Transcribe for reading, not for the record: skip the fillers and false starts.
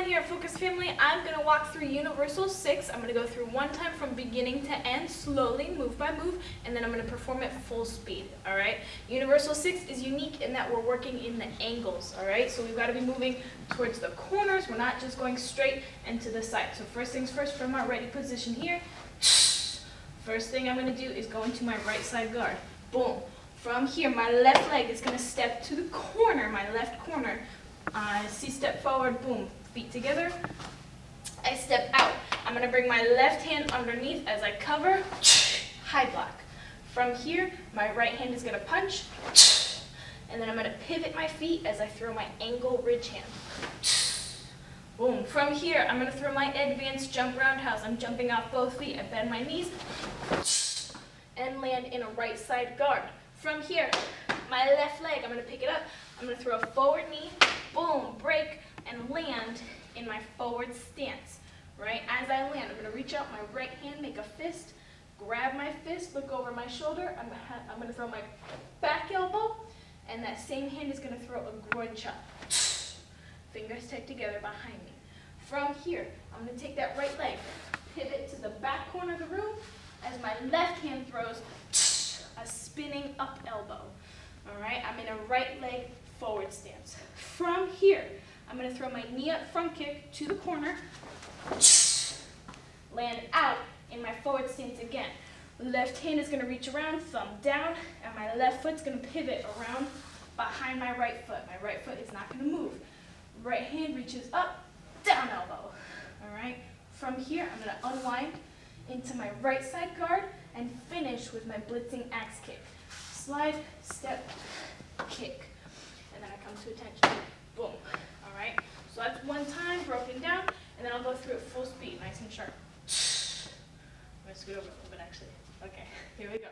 here at Focus Family. I'm going to walk through Universal 6. I'm going to go through one time from beginning to end, slowly, move by move, and then I'm going to perform at full speed, all right? Universal 6 is unique in that we're working in the angles, all right? So we've got to be moving towards the corners. We're not just going straight and to the side. So first things first, from our ready position here, first thing I'm going to do is go into my right side guard. Boom. From here, my left leg is going to step to the corner, my left corner. C-step forward, boom, feet together. I step out. I'm going to bring my left hand underneath as I cover, high block. From here, my right hand is going to punch, and then I'm going to pivot my feet as I throw my angle ridge hand. Boom. From here, I'm going to throw my advanced jump roundhouse. I'm jumping off both feet. I bend my knees and land in a right side guard. From here, my left leg, I'm going to pick it up. I'm going to throw a forward knee, boom, break, and land in my forward stance. Right? As I land, I'm going to reach out my right hand, make a fist, grab my fist, look over my shoulder. I'm going to throw my back elbow, and that same hand is going to throw a groin chop. Fingers tight together behind me. From here, I'm going to take that right leg, pivot to the back corner of the room as my left hand throws a spinning up elbow. All right, I'm in a right leg forward stance. From here, I'm going to throw my knee up front kick to the corner, land out in my forward stance again. Left hand is going to reach around, thumb down, and my left foot's going to pivot around behind my right foot. My right foot is not going to move. Right hand reaches up, down elbow. All right, from here, I'm going to unwind into my right side guard and finish with my blitzing axe kick. Slide, step, kick. And then I come to attention. Boom. All right? So that's one time broken down, and then I'll go through it full speed, nice and sharp. I'm going to scoot over a little bit, actually. Okay, here we go.